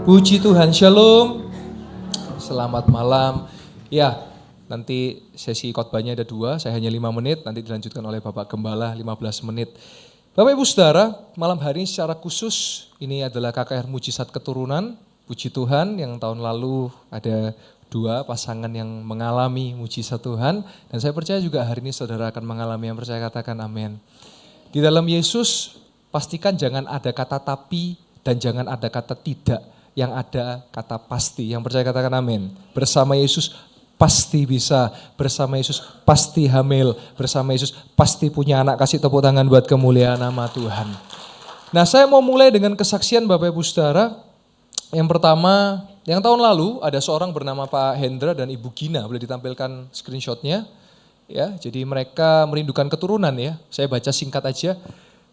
Puji Tuhan, Shalom. Selamat malam. Ya, nanti sesi khotbahnya ada 2, saya hanya 5 menit, nanti dilanjutkan oleh Bapak Gembala 15 menit. Bapak Ibu Saudara, malam hari ini secara khusus, ini adalah KKR Mujizat Keturunan. Puji Tuhan, yang tahun lalu ada 2 pasangan yang mengalami mujizat Tuhan. Dan saya percaya juga hari ini saudara akan mengalami, yang percaya katakan amin. Di dalam Yesus, pastikan jangan ada kata tapi dan jangan ada kata tidak. Yang ada kata pasti, yang percaya katakan amin. Bersama Yesus pasti bisa, bersama Yesus pasti hamil, bersama Yesus pasti punya anak. Kasih tepuk tangan buat kemuliaan nama Tuhan. Nah, saya mau mulai dengan kesaksian Bapak Ibu Saudara. Yang pertama, yang tahun lalu ada seorang bernama Pak Hendra dan Ibu Gina, boleh ditampilkan screenshotnya. Ya, jadi mereka merindukan keturunan ya. Saya baca singkat aja.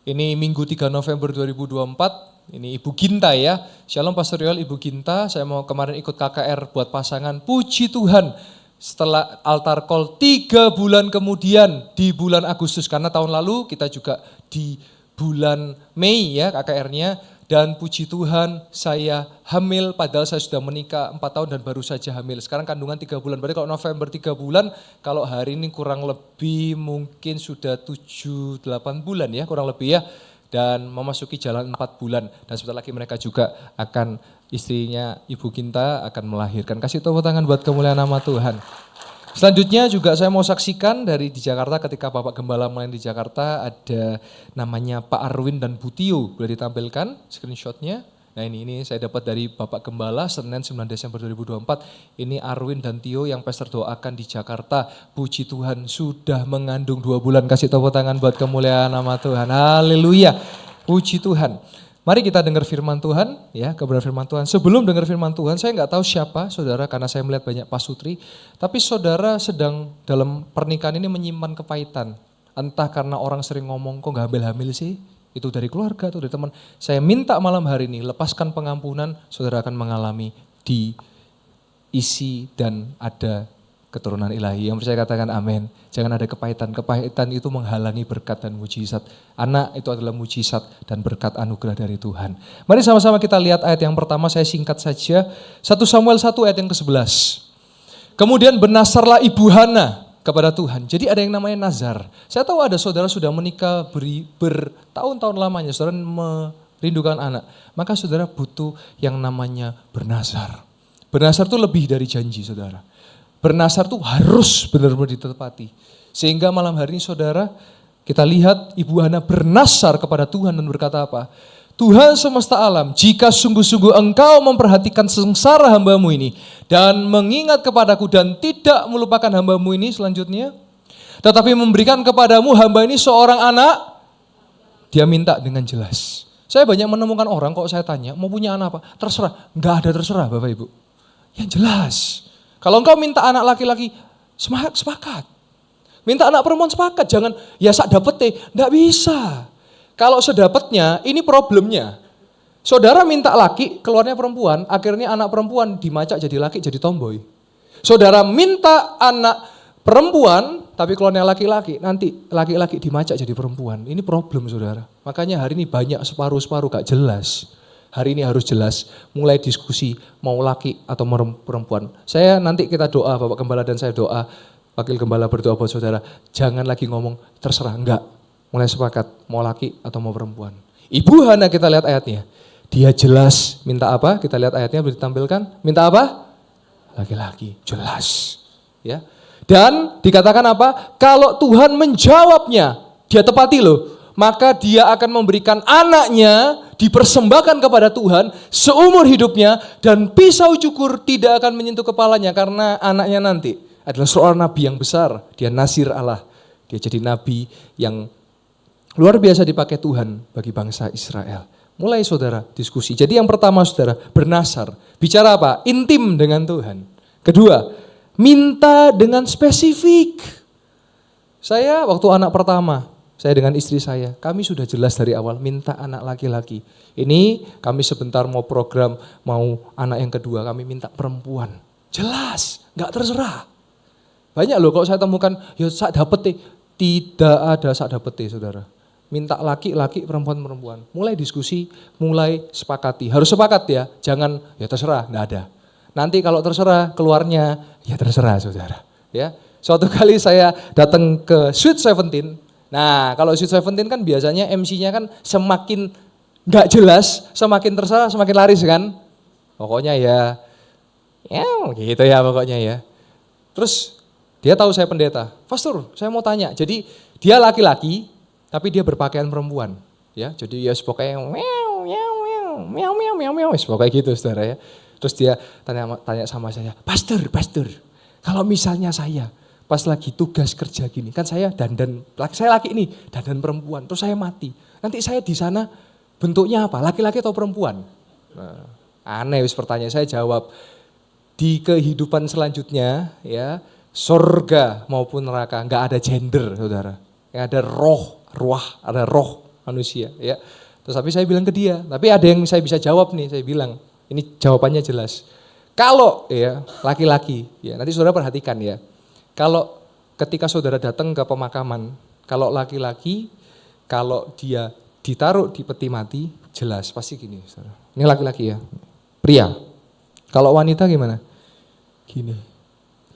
Ini Minggu 3 November 2024. Ini Ibu Ginta ya. Shalom Pastor Yoel, Ibu Ginta. Saya mau kemarin ikut KKR buat pasangan. Puji Tuhan. Setelah altar call 3 bulan kemudian di bulan Agustus. Karena tahun lalu kita juga di bulan Mei ya KKR-nya. Dan puji Tuhan saya hamil padahal saya sudah menikah 4 tahun dan baru saja hamil. Sekarang kandungan 3 bulan. Berarti kalau November 3 bulan, kalau hari ini kurang lebih mungkin sudah 7-8 bulan ya kurang lebih ya. Dan memasuki jalan 4 bulan. Dan sebentar lagi mereka juga akan, istrinya Ibu Ginta akan melahirkan. Kasih tepuk tangan buat kemuliaan nama Tuhan. Selanjutnya juga saya mau saksikan dari di Jakarta, ketika Bapak Gembala melayani di Jakarta, ada namanya Pak Arwin dan Bu Tio. Boleh ditampilkan screenshotnya. Nah ini saya dapat dari Bapak Gembala, Senin 9 Desember 2024. Ini Arwin dan Tio yang pastor doakan di Jakarta. Puji Tuhan sudah mengandung 2 bulan. Kasih tepuk tangan buat kemuliaan nama Tuhan. Haleluya. Puji Tuhan. Mari kita dengar firman Tuhan, ya, kebenaran firman Tuhan. Sebelum dengar firman Tuhan, saya nggak tahu siapa saudara, karena saya melihat banyak pasutri. Tapi saudara sedang dalam pernikahan ini menyimpan kepahitan. Entah karena orang sering ngomong, kok nggak hamil-hamil sih? Itu dari keluarga atau dari teman. Saya minta malam hari ini, lepaskan pengampunan, saudara akan mengalami diisi dan ada keturunan ilahi. Yang percaya katakan amin. Jangan ada kepahitan. Kepahitan itu menghalangi berkat dan mujizat. Anak itu adalah mujizat dan berkat anugerah dari Tuhan. Mari sama-sama kita lihat ayat yang pertama, saya singkat saja. 1 Samuel 1 ayat yang ke-11. Kemudian bernazarlah Ibu Hana kepada Tuhan. Jadi ada yang namanya nazar. Saya tahu ada saudara sudah menikah bertahun-tahun lamanya, saudara merindukan anak. Maka saudara butuh yang namanya bernazar. Bernazar itu lebih dari janji saudara. Bernazar itu harus benar-benar ditepati. Sehingga malam hari ini saudara, kita lihat Ibu Hana bernazar kepada Tuhan dan berkata apa? Tuhan semesta alam, jika sungguh-sungguh engkau memperhatikan sengsara hambamu ini dan mengingat kepadaku dan tidak melupakan hambamu ini selanjutnya, tetapi memberikan kepadamu hamba ini seorang anak, dia minta dengan jelas. Saya banyak menemukan orang, kok saya tanya, mau punya anak apa? Terserah, enggak ada terserah Bapak Ibu. Yang jelas. Kalau engkau minta anak laki-laki, sepakat. Minta anak perempuan sepakat, jangan ya sak dapet enggak bisa. Kalau sedapatnya, ini problemnya. Saudara minta laki, keluarnya perempuan, akhirnya anak perempuan dimacak jadi laki, jadi tomboy. Saudara minta anak perempuan, tapi keluarnya laki-laki, nanti laki-laki dimacak jadi perempuan. Ini problem saudara. Makanya hari ini banyak separuh-separuh gak jelas. Hari ini harus jelas, mulai diskusi mau laki atau perempuan. Saya nanti kita doa, Bapak Gembala dan saya doa, Wakil Gembala berdoa buat saudara, jangan lagi ngomong terserah, enggak. Mulai sepakat, mau laki atau mau perempuan. Ibu Hana kita lihat ayatnya. Dia jelas minta apa? Kita lihat ayatnya boleh ditampilkan. Minta apa? Laki-laki, jelas. Ya. Dan dikatakan apa? Kalau Tuhan menjawabnya, dia tepati loh. Maka dia akan memberikan anaknya dipersembahkan kepada Tuhan seumur hidupnya. Dan pisau cukur tidak akan menyentuh kepalanya karena anaknya nanti adalah seorang nabi yang besar. Dia Nazir Allah. Dia jadi nabi yang luar biasa dipakai Tuhan bagi bangsa Israel. Mulai saudara diskusi. Jadi yang pertama saudara bernazar. Bicara apa? Intim dengan Tuhan. Kedua, minta dengan spesifik. Saya waktu anak pertama, saya dengan istri saya, kami sudah jelas dari awal minta anak laki-laki. Ini kami sebentar mau program, mau anak yang kedua, kami minta perempuan. Jelas, gak terserah. Banyak loh kalau saya temukan, ya sak dapet tidak ada sak dapet saudara. minta laki-laki, perempuan-perempuan. Mulai diskusi, mulai sepakati. Harus sepakat ya, jangan ya terserah, enggak ada. Nanti kalau terserah keluarnya, ya terserah saudara. Ya, suatu kali saya datang ke Sweet Seventeen. Nah, kalau Sweet Seventeen kan biasanya MC-nya kan semakin nggak jelas, semakin terserah, semakin laris kan. Pokoknya ya gitu ya pokoknya ya. Terus dia tahu saya pendeta. Pastor, saya mau tanya. Jadi dia laki-laki, tapi dia berpakaian perempuan. Ya, jadi ya pokoknya meow, pokoknya gitu saudara ya. Terus dia tanya sama saya, Pastor, kalau misalnya saya pas lagi tugas kerja gini, kan saya saya laki ini, dandan perempuan, terus saya mati. Nanti saya di sana bentuknya apa? Laki-laki atau perempuan? Nah, aneh pertanyaan saya jawab. Di kehidupan selanjutnya ya, surga maupun neraka, enggak ada gender saudara. Yang ada ada roh manusia ya. Terus tapi saya bilang ke dia, tapi ada yang saya bisa jawab nih, saya bilang, ini jawabannya jelas. Kalau ya laki-laki, ya nanti saudara perhatikan ya. Kalau ketika saudara datang ke pemakaman, kalau laki-laki, kalau dia ditaruh di peti mati, jelas pasti gini saudara. Ini laki-laki ya, pria. Kalau wanita gimana? Gini.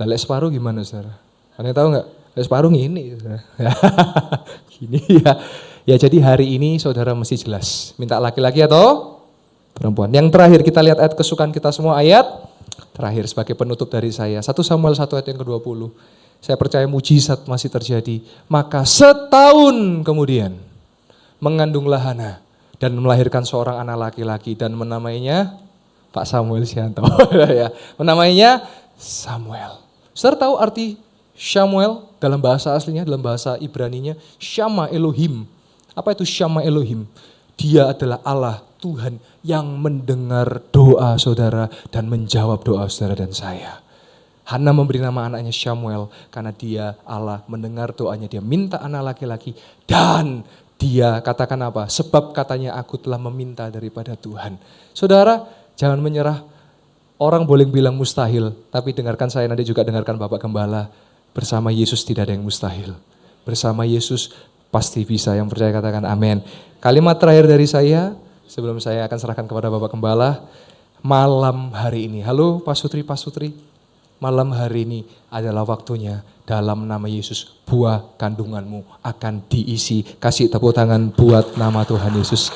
Lelek separuh gimana saudara? Kalian tahu nggak? Lelek separuh gini saudara. Gini ya. Ya jadi hari ini saudara mesti jelas. Minta laki-laki atau perempuan. Yang terakhir kita lihat ayat kesukaan kita semua, ayat terakhir sebagai penutup dari saya. 1 Samuel 1 ayat yang ke-20. Saya percaya mujizat masih terjadi. Maka setahun kemudian mengandunglah Hana dan melahirkan seorang anak laki-laki dan menamainya Pak Samuel Sianto. Ya, menamainya Samuel. Saudara tahu arti Samuel dalam bahasa aslinya, dalam bahasa Ibraninya, Shama Elohim. Apa itu Shama Elohim? Dia adalah Allah, Tuhan yang mendengar doa saudara dan menjawab doa saudara dan saya. Hana memberi nama anaknya Samuel karena dia Allah mendengar doanya, dia minta anak laki-laki dan dia katakan apa? Sebab katanya aku telah meminta daripada Tuhan. Saudara, jangan menyerah. Orang boleh bilang mustahil, tapi dengarkan saya nanti juga dengarkan Bapak Gembala. Bersama Yesus tidak ada yang mustahil. Bersama Yesus pasti bisa, yang percaya katakan amin. Kalimat terakhir dari saya, sebelum saya akan serahkan kepada Bapak Gembala. Malam hari ini, halo Pak Sutri, malam hari ini adalah waktunya dalam nama Yesus, buah kandunganmu akan diisi. Kasih tepuk tangan buat nama Tuhan Yesus.